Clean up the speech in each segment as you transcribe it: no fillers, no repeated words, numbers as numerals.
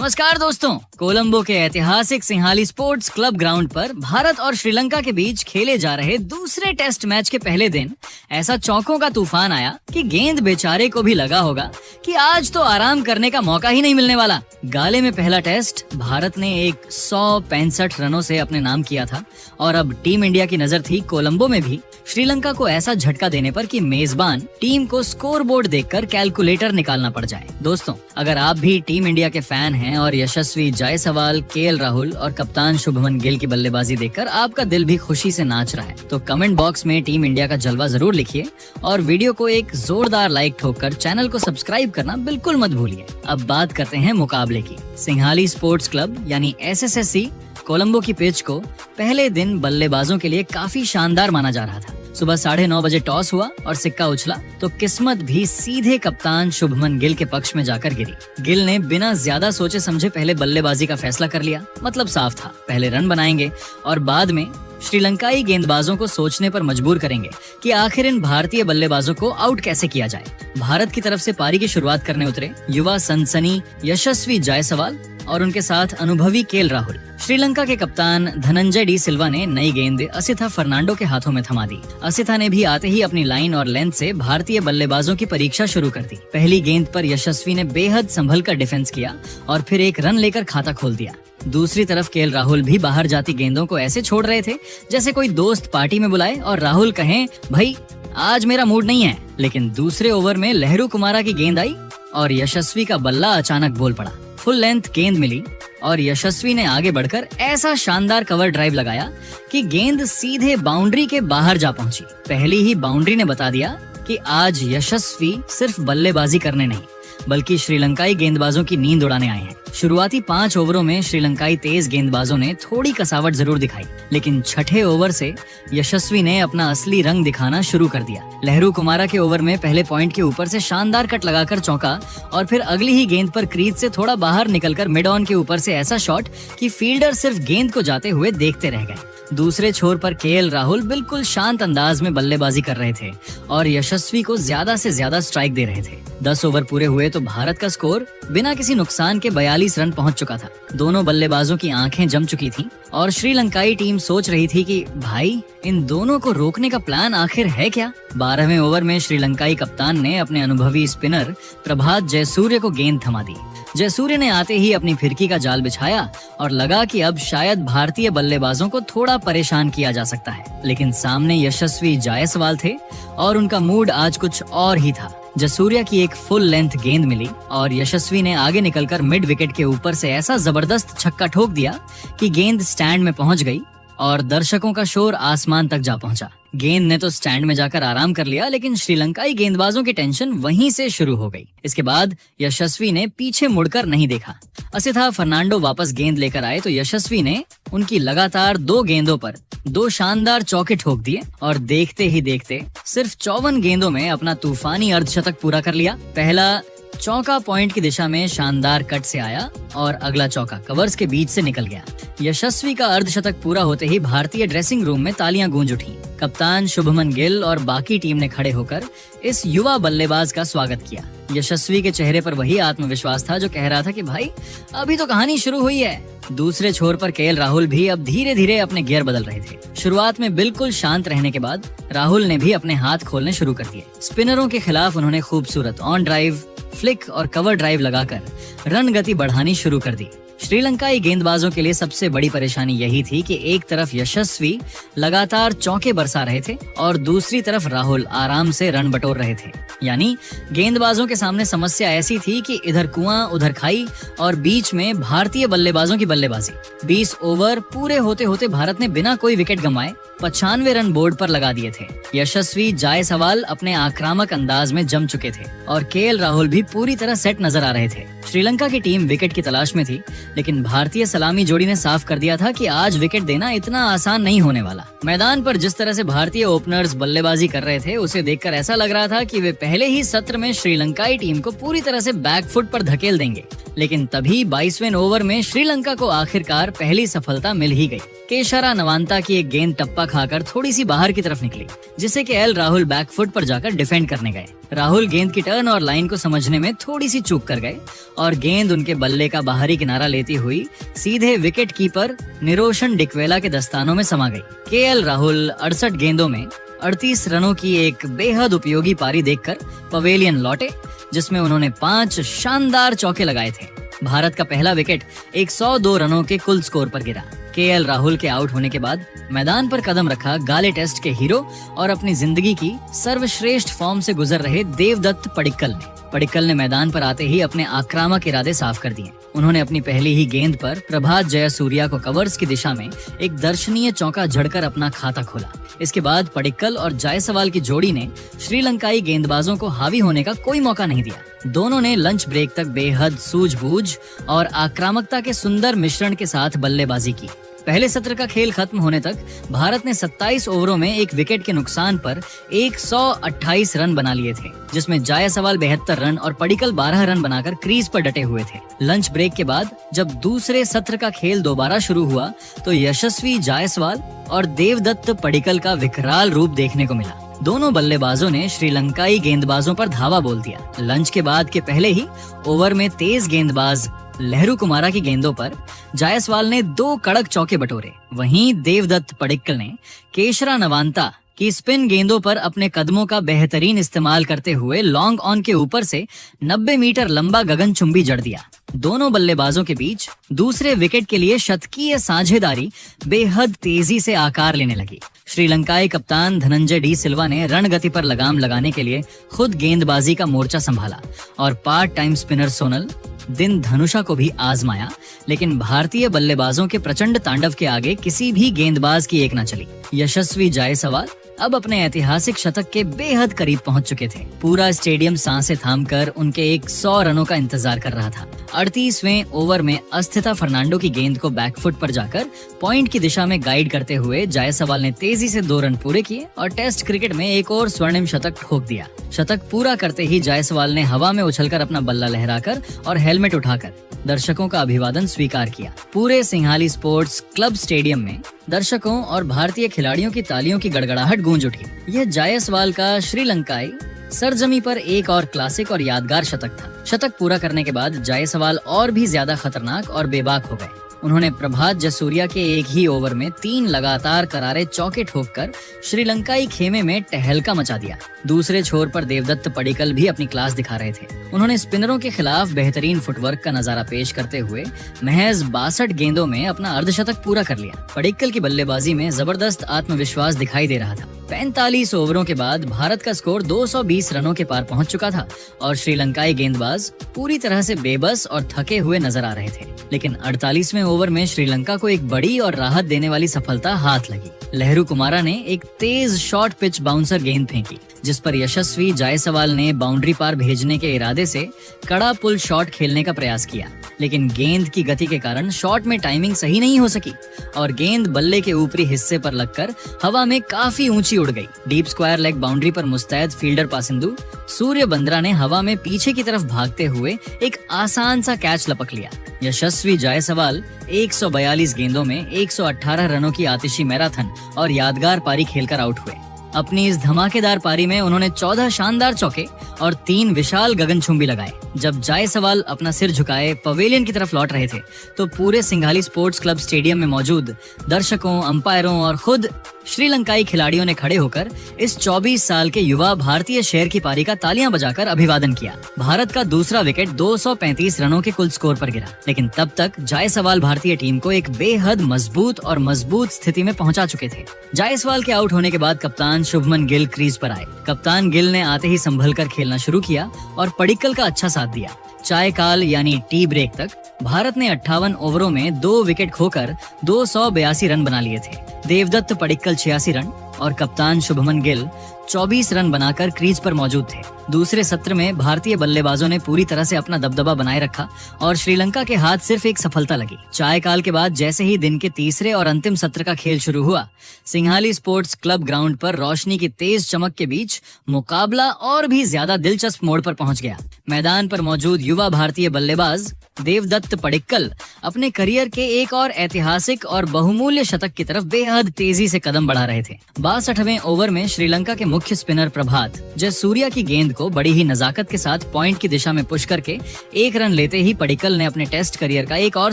नमस्कार दोस्तों, कोलंबो के ऐतिहासिक सिंहाली स्पोर्ट्स क्लब ग्राउंड पर भारत और श्रीलंका के बीच खेले जा रहे दूसरे टेस्ट मैच के पहले दिन ऐसा चौकों का तूफान आया कि गेंद बेचारे को भी लगा होगा कि आज तो आराम करने का मौका ही नहीं मिलने वाला। गाले में पहला टेस्ट भारत ने 165 रनों से अपने नाम किया था और अब टीम इंडिया की नजर थी कोलंबो में भी श्रीलंका को ऐसा झटका देने पर कि मेजबान टीम को स्कोर बोर्ड देखकर कैलकुलेटर निकालना पड़ जाए। दोस्तों, अगर आप भी टीम इंडिया के फैन हैं और यशस्वी जायसवाल, केएल राहुल और कप्तान शुभमन गिल की बल्लेबाजी देखकर आपका दिल भी खुशी से नाच रहा है, तो कमेंट बॉक्स में टीम इंडिया का जलवा जरूर लिखिए और वीडियो को एक जोरदार लाइक ठोककर चैनल को सब्सक्राइब करना बिल्कुल मत भूलिए। अब बात करते हैं मुकाबले की। सिंहाली स्पोर्ट्स क्लब यानी SSSC कोलंबो की पिच को पहले दिन बल्लेबाजों के लिए काफी शानदार माना जा रहा था। सुबह 9:30 बजे टॉस हुआ और सिक्का उछला तो किस्मत भी सीधे कप्तान शुभमन गिल के पक्ष में जाकर गिरी। गिल ने बिना ज्यादा सोचे समझे पहले बल्लेबाजी का फैसला कर लिया। मतलब साफ था, पहले रन बनाएंगे और बाद में श्रीलंकाई गेंदबाजों को सोचने पर मजबूर करेंगे कि आखिर इन भारतीय बल्लेबाजों को आउट कैसे किया जाए। भारत की तरफ से पारी की शुरुआत करने उतरे युवा सनसनी यशस्वी जायसवाल और उनके साथ अनुभवी केएल राहुल। श्रीलंका के कप्तान धनंजय डी सिल्वा ने नई गेंद असिथा फर्नांडो के हाथों में थमा दी। असिथा ने भी आते ही अपनी लाइन और लेंथ से भारतीय बल्लेबाजों की परीक्षा शुरू कर दी। पहली गेंद पर यशस्वी ने बेहद संभल कर डिफेंस किया और फिर एक रन लेकर खाता खोल दिया। दूसरी तरफ केएल राहुल भी बाहर जाती गेंदों को ऐसे छोड़ रहे थे जैसे कोई दोस्त पार्टी में बुलाए और राहुल कहें, भाई आज मेरा मूड नहीं है। लेकिन दूसरे ओवर में लहरू कुमारा की गेंद आई और यशस्वी का बल्ला अचानक बोल पड़ा। फुल लेंथ गेंद मिली और यशस्वी ने आगे बढ़कर ऐसा शानदार कवर ड्राइव लगाया कि गेंद सीधे बाउंड्री के बाहर जा पहुंची। पहली ही बाउंड्री ने बता दिया कि आज यशस्वी सिर्फ बल्लेबाजी करने नहीं बल्कि श्रीलंकाई गेंदबाजों की नींद उड़ाने आए हैं। शुरुआती 5 ओवरों में श्रीलंकाई तेज गेंदबाजों ने थोड़ी कसावट जरूर दिखाई, लेकिन छठे ओवर से यशस्वी ने अपना असली रंग दिखाना शुरू कर दिया। लहरू कुमारा के ओवर में पहले पॉइंट के ऊपर से शानदार कट लगाकर चौका और फिर अगली ही गेंद पर क्रीज से थोड़ा बाहर निकलकर मिड ऑन के ऊपर से ऐसा शॉट कि फील्डर सिर्फ गेंद को जाते हुए देखते रह गए। दूसरे छोर पर केएल राहुल बिल्कुल शांत अंदाज में बल्लेबाजी कर रहे थे और यशस्वी को ज्यादा से ज्यादा स्ट्राइक दे रहे थे। 10 ओवर पूरे हुए तो भारत का स्कोर बिना किसी नुकसान के 42 रन पहुंच चुका था। दोनों बल्लेबाजों की आंखें जम चुकी थीं और श्रीलंकाई टीम सोच रही थी कि भाई इन दोनों को रोकने का प्लान आखिर है क्या। 12वें ओवर में श्रीलंकाई कप्तान ने अपने अनुभवी स्पिनर प्रभात जयसूर्य को गेंद थमा दी। जयसूर्य ने आते ही अपनी फिरकी का जाल बिछाया और लगा कि अब शायद भारतीय बल्लेबाजों को थोड़ा परेशान किया जा सकता है, लेकिन सामने यशस्वी जायसवाल थे और उनका मूड आज कुछ और ही था। जयसूर्य की एक फुल लेंथ गेंद मिली और यशस्वी ने आगे निकलकर मिड विकेट के ऊपर से ऐसा जबरदस्त छक्का ठोक दिया कि गेंद स्टैंड में पहुंच गई और दर्शकों का शोर आसमान तक जा पहुंचा। गेंद ने तो स्टैंड में जाकर आराम कर लिया, लेकिन श्रीलंकाई गेंदबाजों की टेंशन वहीं से शुरू हो गई। इसके बाद यशस्वी ने पीछे मुड़कर नहीं देखा। असिथा फर्नांडो वापस गेंद लेकर आए तो यशस्वी ने उनकी लगातार 2 गेंदों पर 2 शानदार चौके ठोक दिए और देखते ही देखते सिर्फ 54 गेंदों में अपना तूफानी अर्धशतक पूरा कर लिया। पहला चौका पॉइंट की दिशा में शानदार कट से आया और अगला चौका कवर्स के बीच से निकल गया। यशस्वी का अर्धशतक पूरा होते ही भारतीय ड्रेसिंग रूम में तालियां गूंज उठी। कप्तान शुभमन गिल और बाकी टीम ने खड़े होकर इस युवा बल्लेबाज का स्वागत किया। यशस्वी के चेहरे पर वही आत्मविश्वास था जो कह रहा था कि भाई अभी तो कहानी शुरू हुई है। दूसरे छोर पर केएल राहुल भी अब धीरे धीरे अपने गियर बदल रहे थे। शुरुआत में बिल्कुल शांत रहने के बाद राहुल ने भी अपने हाथ खोलने शुरू कर दिए। स्पिनरों के खिलाफ उन्होंने खूबसूरत ऑन ड्राइव, फ्लिक और कवर ड्राइव लगाकर रन गति बढ़ानी शुरू कर दी। श्रीलंकाई गेंदबाजों के लिए सबसे बड़ी परेशानी यही थी कि एक तरफ यशस्वी लगातार चौके बरसा रहे थे और दूसरी तरफ राहुल आराम से रन बटोर रहे थे। यानी गेंदबाजों के सामने समस्या ऐसी थी कि इधर कुआं उधर खाई और बीच में भारतीय बल्लेबाजों की बल्लेबाजी। 20 ओवर पूरे होते होते भारत ने बिना कोई विकेट गंवाए 95 रन बोर्ड पर लगा दिए थे। यशस्वी जायसवाल अपने आक्रामक अंदाज में जम चुके थे और केएल राहुल भी पूरी तरह सेट नजर आ रहे थे। श्रीलंका की टीम विकेट की तलाश में थी, लेकिन भारतीय सलामी जोड़ी ने साफ कर दिया था कि आज विकेट देना इतना आसान नहीं होने वाला। मैदान पर जिस तरह से भारतीय ओपनर्स बल्लेबाजी कर रहे थे उसे देखकर ऐसा लग रहा था कि वे पहले ही सत्र में श्रीलंकाई टीम को पूरी तरह से बैकफुट पर धकेल देंगे। लेकिन तभी 22वें ओवर में श्रीलंका को आखिरकार पहली सफलता मिल ही गई। केशरा नवांता की एक गेंद टप्पा खाकर थोड़ी सी बाहर की तरफ निकली, जिसे कि एल राहुल बैकफुट पर जाकर डिफेंड करने गए। राहुल गेंद की टर्न और लाइन को समझने में थोड़ी सी चूक कर गए और गेंद उनके बल्ले का बाहरी किनारा लेती हुई सीधे विकेट कीपर निरोशन डिकवेला के दस्तानों में समा गई। केएल राहुल 68 गेंदों में 38 रनों की एक बेहद उपयोगी पारी देखकर पवेलियन लौटे, जिसमें उन्होंने 5 शानदार चौके लगाए थे। भारत का पहला विकेट 102 रनों के कुल स्कोर पर गिरा। केएल राहुल के आउट होने के बाद मैदान पर कदम रखा गाले टेस्ट के हीरो और अपनी जिंदगी की सर्वश्रेष्ठ फॉर्म से गुजर रहे देवदत्त पडिक्कल ने मैदान पर आते ही अपने आक्रामक इरादे साफ कर दिए। उन्होंने अपनी पहली ही गेंद पर प्रभात जयसूर्या को कवर्स की दिशा में एक दर्शनीय चौका जड़कर अपना खाता खोला। इसके बाद पडिक्कल और जायसवाल की जोड़ी ने श्रीलंकाई गेंदबाजों को हावी होने का कोई मौका नहीं दिया। दोनों ने लंच ब्रेक तक बेहद सूझबूझ और आक्रामकता के सुंदर मिश्रण के साथ बल्लेबाजी की। पहले सत्र का खेल खत्म होने तक भारत ने 27 ओवरों में एक विकेट के नुकसान पर 128 रन बना लिए थे, जिसमें जायसवाल 72 रन और पडिक्कल 12 रन बनाकर क्रीज पर डटे हुए थे। लंच ब्रेक के बाद जब दूसरे सत्र का खेल दोबारा शुरू हुआ तो यशस्वी जायसवाल और देवदत्त पडिक्कल का विकराल रूप देखने को मिला। दोनों बल्लेबाजों ने श्रीलंकाई गेंदबाजों पर धावा बोल दिया। लंच के बाद के पहले ही ओवर में तेज गेंदबाज लहरू कुमारा की गेंदों पर जायसवाल ने 2 कड़क चौके बटोरे। वहीं देवदत्त पडिक्कल ने केशरा नवांता की स्पिन गेंदों पर अपने कदमों का बेहतरीन इस्तेमाल करते हुए लॉन्ग ऑन के ऊपर से 90 मीटर लंबा गगनचुंबी जड़ दिया। दोनों बल्लेबाजों के बीच दूसरे विकेट के लिए शतकीय साझेदारी बेहद तेजी से आकार लेने लगी। श्रीलंकाई कप्तान धनंजय डी सिल्वा ने रणगति पर लगाम लगाने के लिए खुद गेंदबाजी का मोर्चा संभाला और पार्ट टाइम स्पिनर सोनल दिन धनुषा को भी आजमाया, लेकिन भारतीय बल्लेबाजों के प्रचंड तांडव के आगे किसी भी गेंदबाज की एक न चली। यशस्वी जायसवाल अब अपने ऐतिहासिक शतक के बेहद करीब पहुंच चुके थे। पूरा स्टेडियम सांसें थामकर उनके 100 रनों का इंतजार कर रहा था। 38वें ओवर में अस्थिता फर्नांडो की गेंद को बैकफुट पर जाकर पॉइंट की दिशा में गाइड करते हुए जायसवाल ने तेजी से 2 रन पूरे किए और टेस्ट क्रिकेट में एक और स्वर्णिम शतक ठोक दिया। शतक पूरा करते ही जायसवाल ने हवा में उछलकर अपना बल्ला लहराकर और हेलमेट उठाकर दर्शकों का अभिवादन स्वीकार किया। पूरे सिंहाली स्पोर्ट्स क्लब स्टेडियम में दर्शकों और भारतीय खिलाड़ियों की तालियों की गड़गड़ाहट गूंज उठी। यह जायसवाल का श्रीलंकाई सरजमी पर एक और क्लासिक और यादगार शतक था। शतक पूरा करने के बाद जायसवाल और भी ज्यादा खतरनाक और बेबाक हो गए। उन्होंने प्रभात जयसूर्या के एक ही ओवर में 3 लगातार करारे चौके ठोककर श्रीलंकाई खेमे में टहलका मचा दिया। दूसरे छोर पर देवदत्त पडिक्कल भी अपनी क्लास दिखा रहे थे। उन्होंने स्पिनरों के खिलाफ बेहतरीन फुटवर्क का नजारा पेश करते हुए महज 62 गेंदों में अपना अर्धशतक पूरा कर लिया। पडिक्कल की बल्लेबाजी में जबरदस्त आत्मविश्वास दिखाई दे रहा था। 45 ओवरों के बाद भारत का स्कोर 220 रनों के पार पहुंच चुका था और श्रीलंकाई गेंदबाज पूरी तरह से बेबस और थके हुए नजर आ रहे थे। लेकिन 48वें ओवर में श्रीलंका को एक बड़ी और राहत देने वाली सफलता हाथ लगी। लहरू कुमारा ने एक तेज शॉर्ट पिच बाउंसर गेंद फेंकी, जिस पर यशस्वी जायसवाल ने बाउंड्री पार भेजने के इरादे से कड़ा पुल शॉट खेलने का प्रयास किया, लेकिन गेंद की गति के कारण शॉट में टाइमिंग सही नहीं हो सकी और गेंद बल्ले के ऊपरी हिस्से पर लगकर हवा में काफी ऊंची उड़ गई। डीप स्क्वायर लेग बाउंड्री पर मुस्तैद फील्डर पासिंदू सूर्य बंद्रा ने हवा में पीछे की तरफ भागते हुए एक आसान सा कैच लपक लिया। यशस्वी जायसवाल 142 गेंदों में 118 रनों की आतिशी मैराथन और यादगार पारी खेलकर आउट हुए। अपनी इस धमाकेदार पारी में उन्होंने 14 शानदार चौके और 3 विशाल गगनचुंबी लगाए। जब जायसवाल अपना सिर झुकाए पवेलियन की तरफ लौट रहे थे तो पूरे सिंघाली स्पोर्ट्स क्लब स्टेडियम में मौजूद दर्शकों, अंपायरों और खुद श्रीलंकाई खिलाड़ियों ने खड़े होकर इस 24 साल के युवा भारतीय शेर की पारी का तालियां बजाकर अभिवादन किया। भारत का दूसरा विकेट 235 रनों के कुल स्कोर पर गिरा, लेकिन तब तक जायसवाल भारतीय टीम को एक बेहद मजबूत स्थिति में पहुंचा चुके थे। जायसवाल के आउट होने के बाद कप्तान शुभमन गिल क्रीज पर आए। कप्तान गिल ने आते ही संभल कर खेलना शुरू किया और पडिक्कल का अच्छा साथ दिया। चाय काल यानी टी ब्रेक तक भारत ने 58 ओवरों में 2 विकेट खोकर 282 रन बना लिए थे। देवदत्त पडिक्कल 86 रन और कप्तान शुभमन गिल 24 रन बनाकर क्रीज पर मौजूद थे। दूसरे सत्र में भारतीय बल्लेबाजों ने पूरी तरह से अपना दबदबा बनाए रखा और श्रीलंका के हाथ सिर्फ एक सफलता लगी। चाय काल के बाद जैसे ही दिन के तीसरे और अंतिम सत्र का खेल शुरू हुआ, सिंहाली स्पोर्ट्स क्लब ग्राउंड पर रोशनी की तेज चमक के बीच मुकाबला और भी ज्यादा दिलचस्प मोड़ पर पहुंच गया। मैदान पर मौजूद युवा भारतीय बल्लेबाज देवदत्त पडिक्कल अपने करियर के एक और ऐतिहासिक और बहुमूल्य शतक की तरफ बेहद तेजी से कदम बढ़ा रहे थे। 62वें ओवर में श्रीलंका के मुख्य स्पिनर प्रभात जयसूर्या की गेंद को बड़ी ही नजाकत के साथ पॉइंट की दिशा में पुश करके 1 रन लेते ही पडिक्कल ने अपने टेस्ट करियर का एक और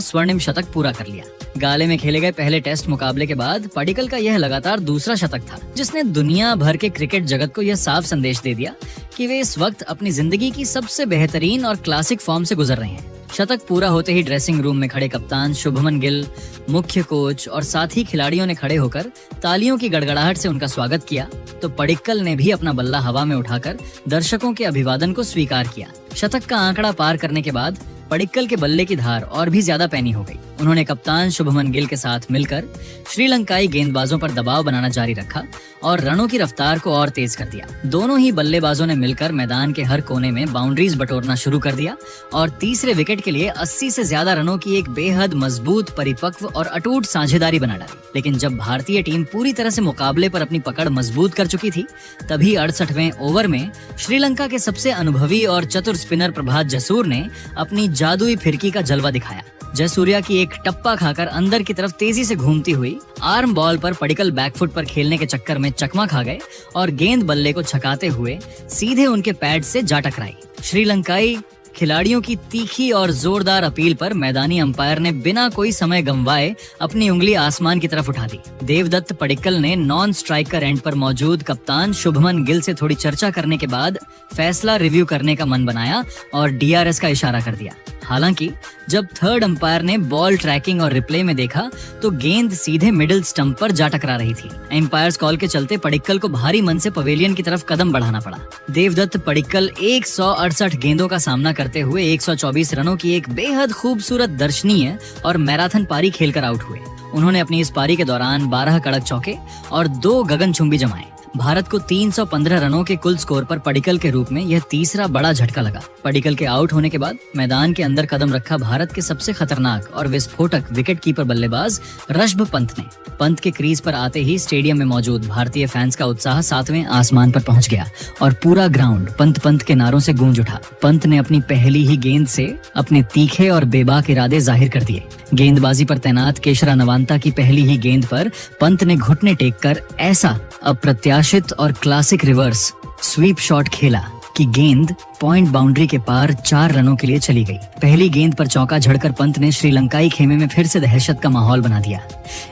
स्वर्णिम शतक पूरा कर लिया। गाले में खेले गए पहले टेस्ट मुकाबले के बाद पडिक्कल का यह लगातार दूसरा शतक था, जिसने दुनिया भर के क्रिकेट जगत को यह साफ संदेश दे दिया कि वे इस वक्त अपनी जिंदगी की सबसे बेहतरीन और क्लासिक फॉर्म से गुजर रहे हैं। शतक पूरा होते ही ड्रेसिंग रूम में खड़े कप्तान शुभमन गिल, मुख्य कोच और साथी खिलाड़ियों ने खड़े होकर तालियों की गड़गड़ाहट से उनका स्वागत किया, तो पडिक्कल ने भी अपना बल्ला हवा में उठाकर दर्शकों के अभिवादन को स्वीकार किया। शतक का आंकड़ा पार करने के बाद पडिक्कल के बल्ले की धार और भी ज्यादा पैनी हो गई। उन्होंने कप्तान शुभमन गिल के साथ मिलकर श्रीलंकाई गेंदबाजों पर दबाव बनाना जारी रखा और रनों की रफ्तार को और तेज कर दिया। दोनों ही बल्लेबाजों ने मिलकर मैदान के हर कोने में बाउंड्रीज बटोरना शुरू कर दिया और तीसरे विकेट के लिए 80 से ज्यादा रनों की एक बेहद मजबूत, परिपक्व और अटूट साझेदारी बना डाली। लेकिन जब भारतीय टीम पूरी तरह से मुकाबले पर अपनी पकड़ मजबूत कर चुकी थी, तभी 68वें ओवर में श्रीलंका के सबसे अनुभवी और चतुर स्पिनर प्रभात जसूर ने अपनी जादुई फिरकी का जलवा दिखाया। जयसूर्या की एक टप्पा खाकर अंदर की तरफ तेजी से घूमती हुई आर्म बॉल पर पडिक्कल बैकफुट पर खेलने के चक्कर में चकमा खा गए और गेंद बल्ले को छकाते हुए सीधे उनके पैड से जा टकराई। श्रीलंकाई खिलाड़ियों की तीखी और जोरदार अपील पर मैदानी अंपायर ने बिना कोई समय गंवाए अपनी उंगली आसमान की तरफ उठा दी। देवदत्त पडिक्कल ने नॉन स्ट्राइकर एंड पर मौजूद कप्तान शुभमन गिल से थोड़ी चर्चा करने के बाद फैसला रिव्यू करने का मन बनाया और DRS का इशारा कर दिया। हालांकि जब थर्ड अंपायर ने बॉल ट्रैकिंग और रिप्ले में देखा तो गेंद सीधे मिडिल स्टंप पर जा टकरा रही थी। एम्पायर्स कॉल के चलते पडिक्कल को भारी मन से पवेलियन की तरफ कदम बढ़ाना पड़ा। देवदत्त पडिक्कल 168 गेंदों का सामना करते हुए 124 रनों की एक बेहद खूबसूरत, दर्शनीय और मैराथन पारी खेलकर आउट हुए। उन्होंने अपनी इस पारी के दौरान 12 कड़क चौके और 2 गगनचुंबी जमाए। भारत को 315 रनों के कुल स्कोर पर पडिक्कल के रूप में यह तीसरा बड़ा झटका लगा। पडिक्कल के आउट होने के बाद मैदान के अंदर कदम रखा भारत के सबसे खतरनाक और विस्फोटक विकेट कीपर बल्लेबाज ऋषभ पंत ने। पंत के क्रीज पर आते ही स्टेडियम में मौजूद भारतीय फैंस का उत्साह 7वें आसमान पर पहुंच गया और पूरा ग्राउंड पंत पंत के नारों से गूंज उठा। पंत ने अपनी पहली ही गेंद से अपने तीखे और बेबाक इरादे जाहिर कर दिए। गेंदबाजी पर तैनात केशरा नवांता की पहली ही गेंद पर पंत ने घुटने टेक कर ऐसा अप्रत्याशित और क्लासिक रिवर्स स्वीप शॉट खेला कि गेंद पॉइंट बाउंड्री के पार 4 रनों के लिए चली गई। पहली गेंद पर चौका झड़कर पंत ने श्रीलंकाई खेमे में फिर से दहशत का माहौल बना दिया।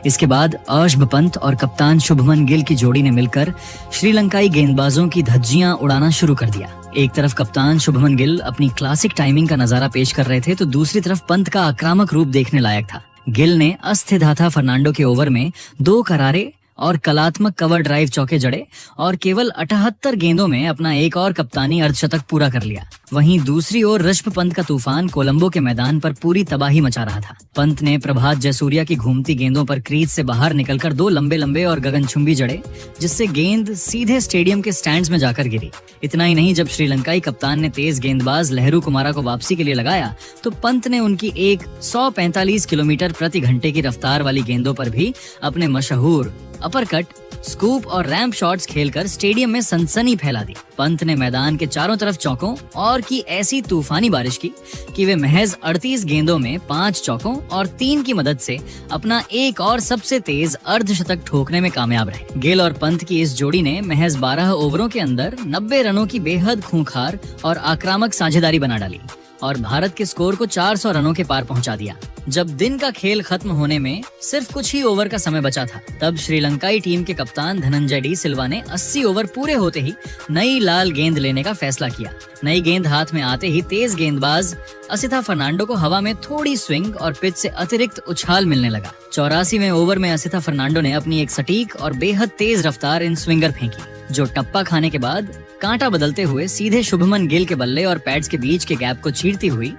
इसके बाद ऋषभ पंत और कप्तान शुभमन गिल की जोड़ी ने मिलकर श्रीलंकाई गेंदबाजों की धज्जियां उड़ाना शुरू कर दिया। एक तरफ कप्तान शुभमन गिल अपनी क्लासिक टाइमिंग का नजारा पेश कर रहे थे, तो दूसरी तरफ पंत का आक्रामक रूप देखने लायक था। गिल ने अस्थिदाता फर्नांडो के ओवर में 2 करारे और कलात्मक कवर ड्राइव चौके जड़े और केवल 78 गेंदों में अपना एक और कप्तानी अर्धशतक पूरा कर लिया। वहीं दूसरी ओर ऋषभ पंत का तूफान कोलंबो के मैदान पर पूरी तबाही मचा रहा था। पंत ने प्रभात जयसूर्या की घूमती गेंदों पर क्रीज से बाहर निकलकर 2 लंबे लंबे और गगनचुंबी जड़े, जिससे गेंद सीधे स्टेडियम के स्टैंड्स में जाकर गिरी। इतना ही नहीं, जब श्रीलंकाई कप्तान ने तेज गेंदबाज लहरू कुमारा को वापसी के लिए लगाया, तो पंत ने उनकी एक 145 किलोमीटर प्रति घंटे की रफ्तार वाली गेंदों पर भी अपने मशहूर अपरकट, स्कूप और रैंप शॉट्स खेलकर स्टेडियम में सनसनी फैला दी। पंत ने मैदान के चारों तरफ चौकों और की ऐसी तूफानी बारिश की कि वे महज 38 गेंदों में 5 चौकों और 3 की मदद से अपना एक और सबसे तेज अर्धशतक ठोकने में कामयाब रहे। गिल और पंत की इस जोड़ी ने महज 12 ओवरों के अंदर 90 रनों की बेहद खूंखार और आक्रामक साझेदारी बना डाली और भारत के स्कोर को 400 रनों के पार पहुंचा दिया। जब दिन का खेल खत्म होने में सिर्फ कुछ ही ओवर का समय बचा था, तब श्रीलंकाई टीम के कप्तान धनंजय डी सिल्वा ने 80 ओवर पूरे होते ही नई लाल गेंद लेने का फैसला किया। नई गेंद हाथ में आते ही तेज गेंदबाज असिथा फर्नांडो को हवा में थोड़ी स्विंग और पिच से अतिरिक्त उछाल मिलने लगा। 84वें ओवर में असिथा फर्नांडो ने अपनी एक सटीक और बेहद तेज रफ्तार इन स्विंगर फेंकी, जो टप्पा खाने के बाद कांटा बदलते हुए सीधे शुभमन गिल के बल्ले और पैड्स के बीच के गैप को चीरती हुई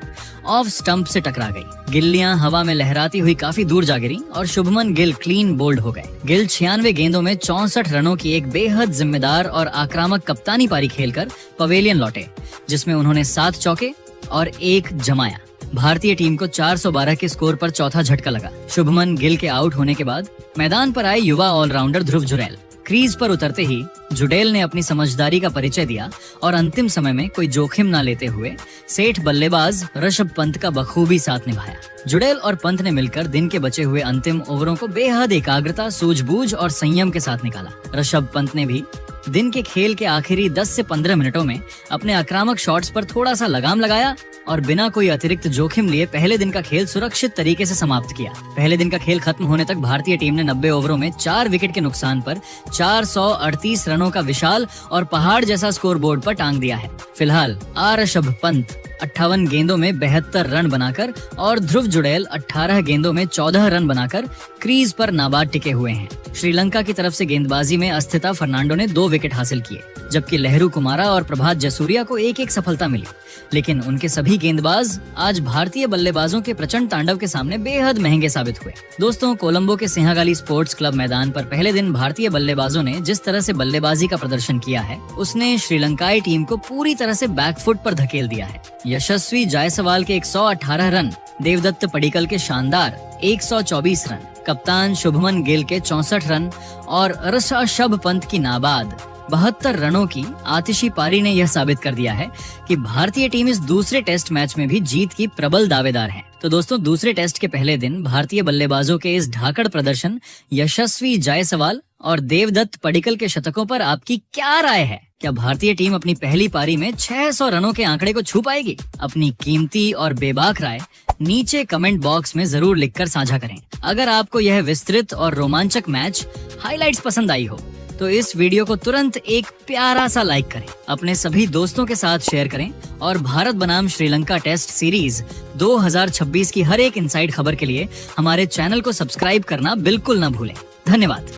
ऑफ स्टंप से टकरा गई। गिल्लियां हवा में लहराती हुई काफी दूर जा गिरी और शुभमन गिल क्लीन बोल्ड हो गए। गिल 96 गेंदों में 64 रनों की एक बेहद जिम्मेदार और आक्रामक कप्तानी पारी खेलकर पवेलियन लौटे, जिसमें उन्होंने 7 चौके और 1 जमाया। भारतीय टीम को 412 के स्कोर पर चौथा झटका लगा। शुभमन गिल के आउट होने के बाद मैदान पर आए युवा ऑलराउंडर ध्रुव जुरैल। क्रीज पर उतरते ही जुडेल ने अपनी समझदारी का परिचय दिया और अंतिम समय में कोई जोखिम न लेते हुए सेठ बल्लेबाज ऋषभ पंत का बखूबी साथ निभाया। जुडेल और पंत ने मिलकर दिन के बचे हुए अंतिम ओवरों को बेहद एकाग्रता, सूझबूझ और संयम के साथ निकाला। ऋषभ पंत ने भी दिन के खेल के आखिरी 10 से 15 मिनटों में अपने आक्रामक शॉट्स पर थोड़ा सा लगाम लगाया और बिना कोई अतिरिक्त जोखिम लिए पहले दिन का खेल सुरक्षित तरीके से समाप्त किया। पहले दिन का खेल खत्म होने तक भारतीय टीम ने 90 ओवरों में 4 विकेट के नुकसान पर 438 रनों का विशाल और पहाड़ जैसा स्कोर बोर्ड पर टांग दिया है। फिलहाल ऋषभ पंत 58 गेंदों में 72 रन बनाकर और ध्रुव जुडेल 18 गेंदों में 14 रन बनाकर क्रीज पर नाबाद टिके हुए हैं। श्रीलंका की तरफ से गेंदबाजी में अस्थिता फर्नांडो ने 2 विकेट हासिल किए, जबकि लहरू कुमारा और प्रभात जसूरिया को 1-1 सफलता मिली। लेकिन उनके सभी गेंदबाज आज भारतीय बल्लेबाजों के प्रचंड तांडव के सामने बेहद महंगे साबित हुए। दोस्तों, कोलंबो के सिंहागाली स्पोर्ट्स क्लब मैदान पर पहले दिन भारतीय बल्लेबाजों ने जिस तरह से बल्लेबाजी का प्रदर्शन किया है, उसने श्रीलंकाई टीम को पूरी तरह से बैकफुट पर धकेल दिया है। यशस्वी जायसवाल के 118 रन, देवदत्त पडिक्कल के शानदार 124 रन, कप्तान शुभमन गिल के 64 रन और ऋषभ पंत की नाबाद 72 रनों की आतिशी पारी ने यह साबित कर दिया है कि भारतीय टीम इस दूसरे टेस्ट मैच में भी जीत की प्रबल दावेदार है। तो दोस्तों, दूसरे टेस्ट के पहले दिन भारतीय बल्लेबाजों के इस धाकड़ प्रदर्शन, यशस्वी जायसवाल और देवदत्त पडिक्कल के शतकों पर आपकी क्या राय है? क्या भारतीय टीम अपनी पहली पारी में 600 रनों के आंकड़े को छू पाएगी? अपनी कीमती और बेबाक राय नीचे कमेंट बॉक्स में जरूर लिखकर साझा करें। अगर आपको यह विस्तृत और रोमांचक मैच हाइलाइट्स पसंद आई हो तो इस वीडियो को तुरंत एक प्यारा सा लाइक करें, अपने सभी दोस्तों के साथ शेयर करें और भारत बनाम श्रीलंका टेस्ट सीरीज 2026 की हर एक इनसाइड खबर के लिए हमारे चैनल को सब्सक्राइब करना बिल्कुल न भूलें। धन्यवाद।